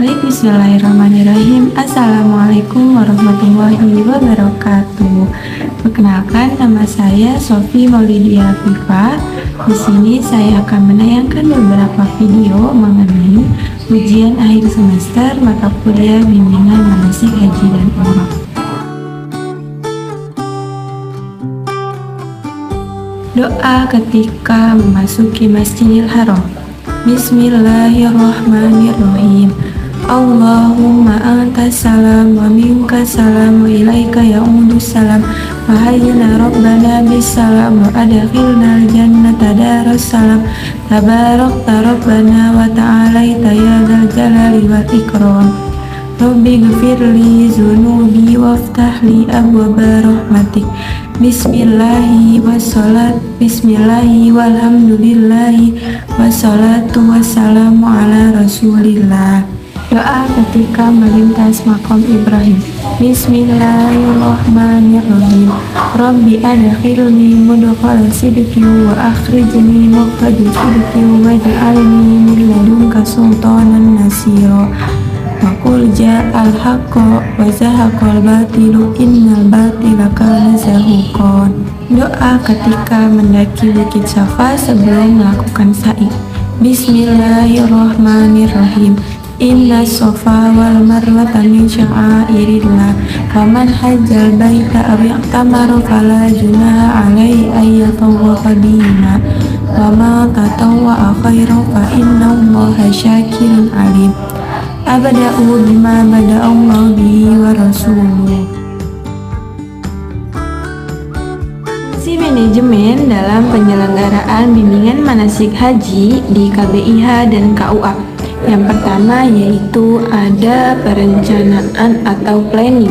Baik, bismillahirrahmanirrahim. Assalamualaikum warahmatullahi wabarakatuh. Perkenalkan, nama saya Sofi Maulidia Afifah. Di sini saya akan menayangkan beberapa video mengenai ujian akhir semester mata kuliah bimbingan manasik haji dan umrah. Doa ketika memasuki Masjidil Haram. Bismillahirrahmanirrahim. Allahumma antas salam wa minkas salam wa ilaika ya'udus salam wa hayyina rabbana bis salam wa adkhilna al-jannata daras salam tabarakta rabbana wa ta'alaita ya dzal jalali wal ikram. Rabbi ghfirli zunubi waftah li abwaba rahmatik. Bismillahi walhamdulillahi wassalatu wassalamu ala rasulillah. Doa ketika melintas makom Ibrahim. Bismillahirrahmanirrahim. Rabbi adkhilni mudkhala sidqin wa akhrijni mukhraja sidqin waj'alni min ladunka sultanan nasira. Waqul ja'al haqqo wa zahaqal batilu innal batila kana zahuqan. Doa ketika mendaki Bukit Safa sebelum melakukan sa'i. Bismillahirrahmanirrahim. Inna sofa wal marwata min sya'airillah faman hajjal baita aw i'tamara fala junaha alaihi ay yatawwafa bihima wa ma tatawwa'a khairan fa innallaha syakirun alim. Abda'u bima bada'allahu bihi wa rasuluh. Fungsi manajemen dalam penyelenggaraan bimbingan manasik haji di KBIH dan KUA. Yang pertama yaitu ada perencanaan atau planning.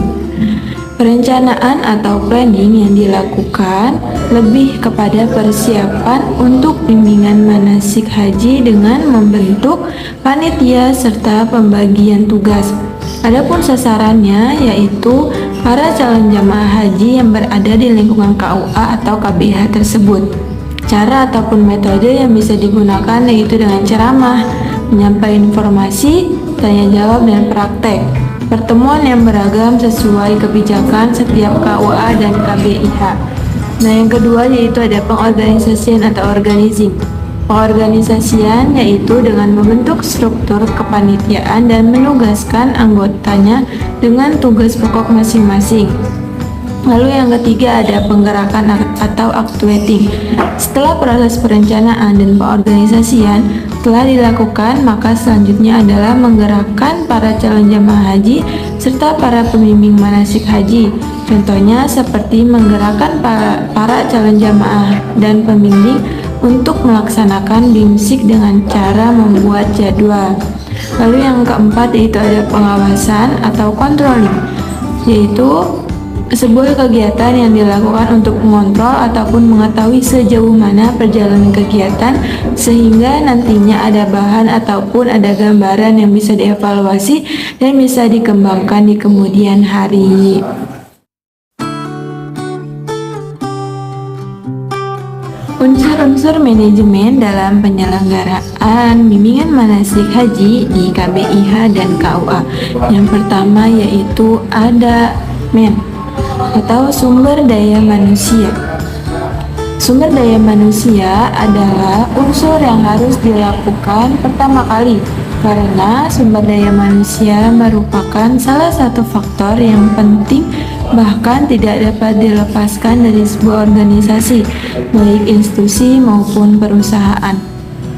Perencanaan atau planning yang dilakukan lebih kepada persiapan untuk bimbingan manasik haji dengan membentuk panitia serta pembagian tugas. Adapun sasarannya yaitu para calon jamaah haji yang berada di lingkungan KUA atau KBIH tersebut. Cara ataupun metode yang bisa digunakan yaitu dengan ceramah, menyampaikan informasi, tanya jawab, dan praktek. Pertemuan yang beragam sesuai kebijakan setiap KUA dan KBIH. Nah, yang kedua yaitu ada pengorganisasian atau organizing. Pengorganisasian yaitu dengan membentuk struktur kepanitiaan dan menugaskan anggotanya dengan tugas pokok masing-masing. Lalu yang ketiga ada penggerakan atau actuating. Setelah proses perencanaan dan pengorganisasian telah dilakukan, maka selanjutnya adalah menggerakkan para calon jamaah haji serta para pembimbing manasik haji. Contohnya seperti menggerakkan para calon jamaah dan pembimbing untuk melaksanakan BIMSIK dengan cara membuat jadwal. Lalu yang keempat yaitu ada pengawasan atau controlling, yaitu sebuah kegiatan yang dilakukan untuk mengontrol ataupun mengetahui sejauh mana perjalanan kegiatan sehingga nantinya ada bahan ataupun ada gambaran yang bisa dievaluasi dan bisa dikembangkan di kemudian hari. Unsur-unsur manajemen dalam penyelenggaraan bimbingan manasik haji di KBIH dan KUA. Yang pertama yaitu ada atau sumber daya manusia. Sumber daya manusia adalah unsur yang harus dilakukan pertama kali karena sumber daya manusia merupakan salah satu faktor yang penting bahkan tidak dapat dilepaskan dari sebuah organisasi, baik institusi maupun perusahaan.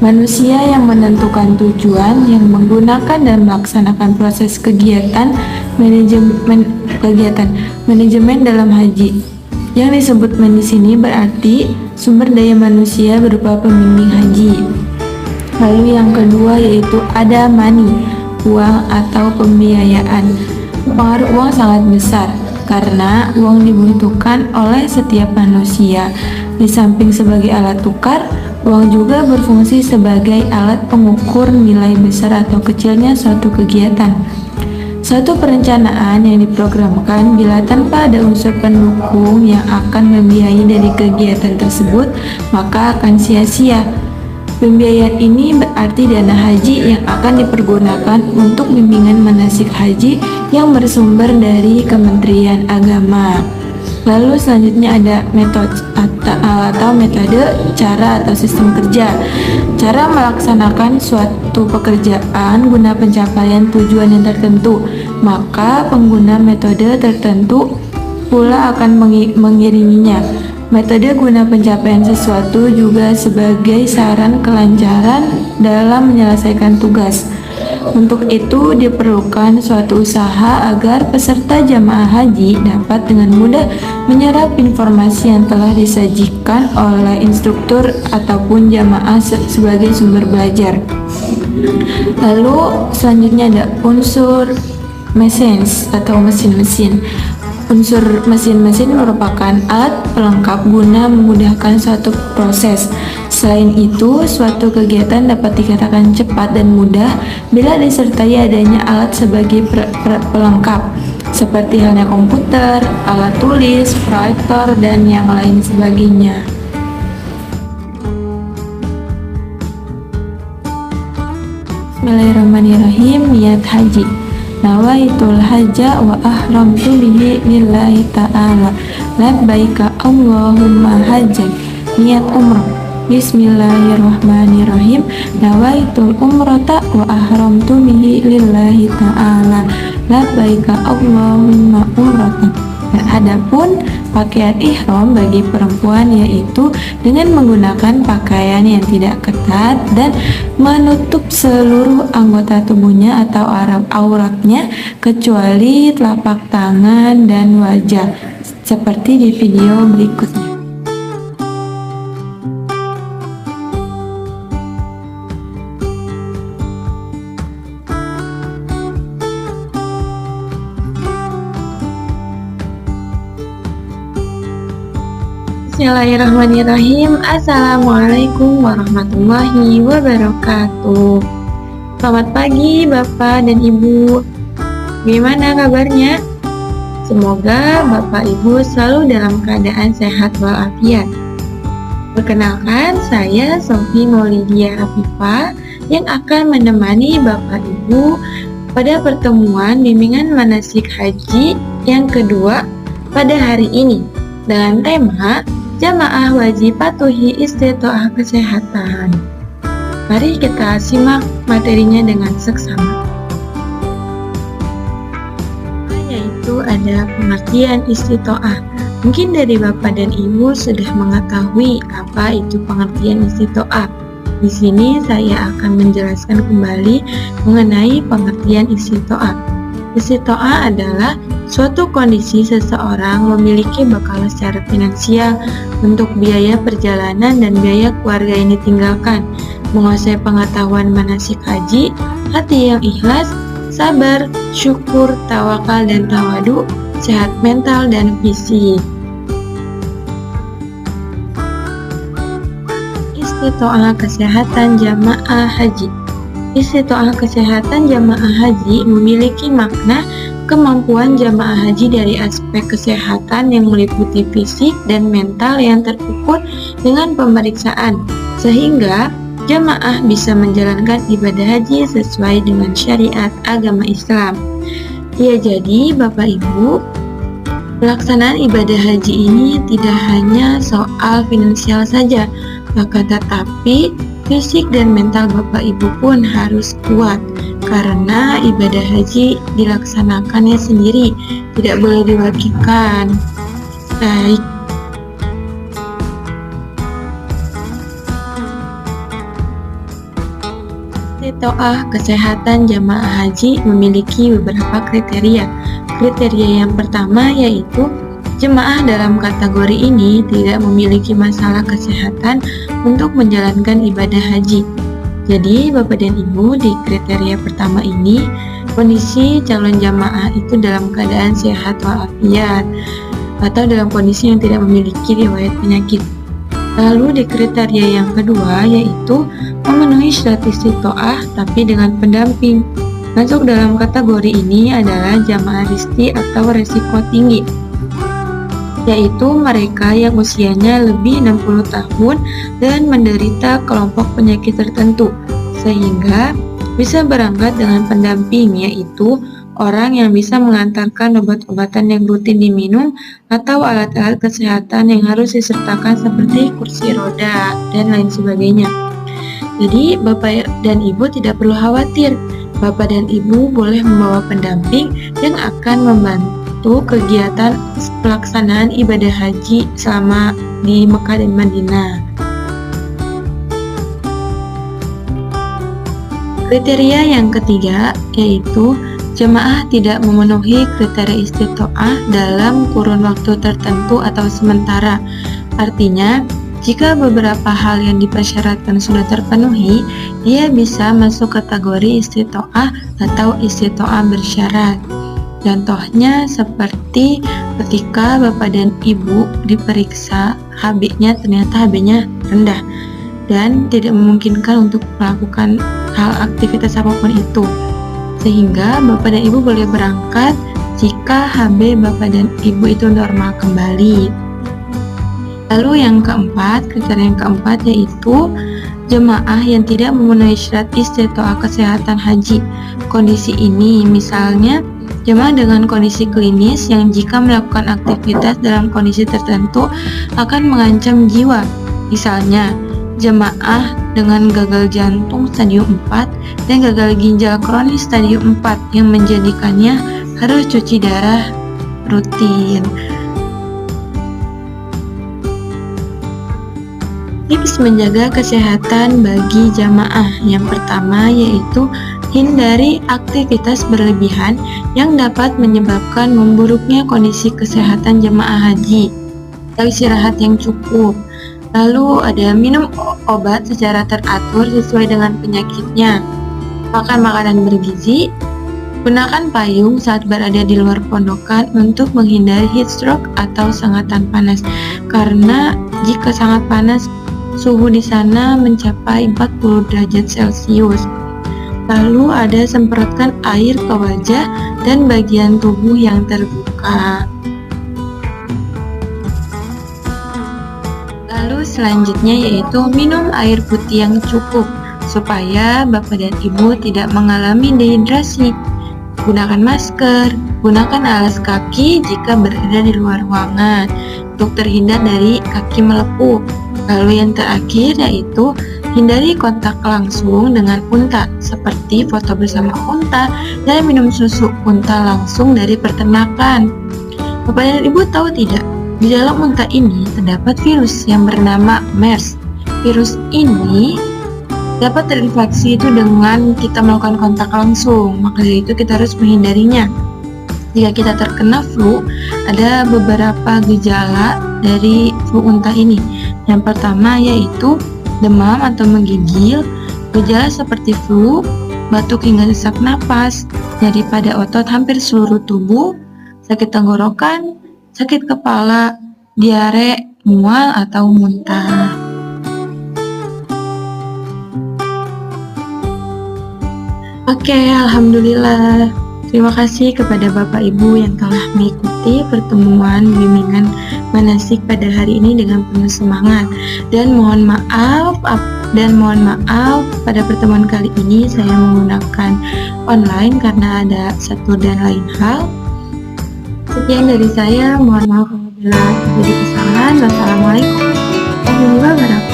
Manusia yang menentukan tujuan, yang menggunakan dan melaksanakan proses kegiatan manajemen dalam haji. Yang disebut di sini berarti sumber daya manusia berupa pembimbing haji. Lalu yang kedua yaitu ada money, uang atau pembiayaan. Pengaruh uang sangat besar karena uang dibutuhkan oleh setiap manusia. Di samping sebagai alat tukar, uang juga berfungsi sebagai alat pengukur nilai besar atau kecilnya suatu kegiatan. Suatu perencanaan yang diprogramkan bila tanpa ada unsur pendukung yang akan membiayai dari kegiatan tersebut, maka akan sia-sia. Pembiayaan ini berarti dana haji yang akan dipergunakan untuk bimbingan manasik haji yang bersumber dari Kementerian Agama. Lalu selanjutnya ada metode atau metode, cara atau sistem kerja. Cara melaksanakan suatu pekerjaan guna pencapaian tujuan yang tertentu, maka pengguna metode tertentu pula akan mengiringinya. Metode guna pencapaian sesuatu juga sebagai saran kelancaran dalam menyelesaikan tugas. Untuk itu diperlukan suatu usaha agar peserta jamaah haji dapat dengan mudah menyerap informasi yang telah disajikan oleh instruktur ataupun jamaah sebagai sumber belajar. Lalu selanjutnya ada unsur machines atau mesin-mesin. Unsur mesin-mesin merupakan alat pelengkap guna memudahkan suatu proses. Selain itu, suatu kegiatan dapat dikatakan cepat dan mudah bila disertai adanya alat sebagai pelengkap, seperti halnya komputer, alat tulis, proyektor, dan yang lain sebagainya. Bismillahirrahmanirrahim. Niat haji. Nawaitul hajja wa ahramtu bihi lillahi ta'ala labbaika Allahumma hajjan. Niat umrah. Bismillahirrahmanirrahim. Nawaitul umrata wa ahramtu bihi lillahi ta'ala labbaika Allahumma umratan. Adapun pakaian ihram bagi perempuan yaitu dengan menggunakan pakaian yang tidak ketat dan menutup seluruh anggota tubuhnya atau auratnya kecuali telapak tangan dan wajah, seperti di video berikutnya. Bismillahirrahmanirrahim. Assalamualaikum warahmatullahi wabarakatuh. Selamat pagi Bapak dan Ibu. Bagaimana kabarnya? Semoga Bapak Ibu selalu dalam keadaan sehat walafiat. Perkenalkan, saya Sofi Maulidia Afifah yang akan menemani Bapak Ibu pada pertemuan bimbingan manasik haji yang kedua pada hari ini dengan tema Jamaah wajib patuhi istitoah kesehatan. Mari kita simak materinya dengan seksama. Yaitu ada pengertian istitoah. Mungkin dari Bapak dan Ibu sudah mengetahui apa itu pengertian istitoah. Di sini saya akan menjelaskan kembali mengenai pengertian istitoah. Istitoah adalah suatu kondisi seseorang memiliki bekal secara finansial untuk biaya perjalanan dan biaya keluarga yang ditinggalkan, menguasai pengetahuan manasik haji, hati yang ikhlas, sabar, syukur, tawakal dan tawadu, sehat mental dan fisik. Istitoah kesehatan jamaah haji. Istitoah kesehatan jamaah haji memiliki makna kemampuan jamaah haji dari aspek kesehatan yang meliputi fisik dan mental yang terukur dengan pemeriksaan, sehingga jamaah bisa menjalankan ibadah haji sesuai dengan syariat agama Islam. Ya, jadi Bapak Ibu, pelaksanaan ibadah haji ini tidak hanya soal finansial saja, akan tetapi fisik dan mental Bapak Ibu pun harus kuat, karena ibadah haji dilaksanakannya sendiri, tidak boleh diwakilkan. Baik. Istitoah kesehatan jamaah haji memiliki beberapa kriteria. Kriteria yang pertama yaitu jemaah dalam kategori ini tidak memiliki masalah kesehatan untuk menjalankan ibadah haji. Jadi Bapak dan Ibu, di kriteria pertama ini kondisi calon jamaah itu dalam keadaan sehat walafiat atau dalam kondisi yang tidak memiliki riwayat penyakit. Lalu di kriteria yang kedua yaitu memenuhi syarat istitoah tapi dengan pendamping. Masuk dalam kategori ini adalah jamaah risti atau resiko tinggi. yaitu mereka yang usianya lebih 60 tahun dan menderita kelompok penyakit tertentu, sehingga bisa berangkat dengan pendamping, yaitu orang yang bisa mengantarkan obat-obatan yang rutin diminum atau alat-alat kesehatan yang harus disertakan seperti kursi roda dan lain sebagainya. Jadi, Bapak dan Ibu tidak perlu khawatir. Bapak dan Ibu boleh membawa pendamping yang akan membantu kegiatan pelaksanaan ibadah haji selama di Mekah dan Madinah. Kriteria yang ketiga yaitu jemaah tidak memenuhi kriteria istitoah dalam kurun waktu tertentu atau sementara. Artinya, jika beberapa hal yang dipersyaratkan sudah terpenuhi, dia bisa masuk kategori istitoah atau istitoah bersyarat. Contohnya seperti ketika Bapak dan Ibu diperiksa HB-nya, ternyata HB-nya rendah dan tidak memungkinkan untuk melakukan hal aktivitas apapun itu, sehingga Bapak dan Ibu boleh berangkat jika HB Bapak dan Ibu itu normal kembali. Lalu yang keempat, kriteria yang keempat yaitu jemaah yang tidak memenuhi syarat istitoah kesehatan haji. Kondisi ini misalnya jemaah dengan kondisi klinis yang jika melakukan aktivitas dalam kondisi tertentu akan mengancam jiwa. Misalnya, jemaah dengan gagal jantung stadium 4 dan gagal ginjal kronis stadium 4 yang menjadikannya harus cuci darah rutin. Tips menjaga kesehatan bagi jamaah yang pertama yaitu hindari aktivitas berlebihan yang dapat menyebabkan memburuknya kondisi kesehatan jemaah haji. Istirahat yang cukup. Lalu ada minum obat secara teratur sesuai dengan penyakitnya. Makan makanan bergizi. Gunakan payung saat berada di luar pondokan untuk menghindari heat stroke atau sengatan panas. Karena jika sangat panas, suhu di sana mencapai 40 derajat Celcius. Lalu ada semprotkan air ke wajah dan bagian tubuh yang terbuka. Lalu selanjutnya yaitu minum air putih yang cukup supaya Bapak dan Ibu tidak mengalami dehidrasi. Gunakan masker, gunakan alas kaki jika berada di luar ruangan untuk terhindar dari kaki melepuh. Lalu yang terakhir yaitu hindari kontak langsung dengan unta seperti foto bersama unta dan minum susu unta langsung dari peternakan. Bapak dan Ibu tahu tidak, di dalam unta ini terdapat virus yang bernama MERS. Virus ini dapat terinfeksi itu dengan kita melakukan kontak langsung, maka dari itu kita harus menghindarinya. Jika kita terkena flu, ada beberapa gejala dari flu unta ini. Yang pertama yaitu demam atau menggigil, gejala seperti flu, batuk hingga sesak napas, nyeri pada otot hampir seluruh tubuh, sakit tenggorokan, sakit kepala, diare, mual atau muntah. Oke, alhamdulillah. Terima kasih kepada Bapak Ibu yang telah mengikuti pertemuan bimbingan manasik pada hari ini dengan penuh semangat. Dan mohon maaf pada pertemuan kali ini saya menggunakan online karena ada satu dan lain hal. Sekian dari saya, mohon maaf apabila terjadi kesalahan. Wassalamualaikum warahmatullahi wabarakatuh.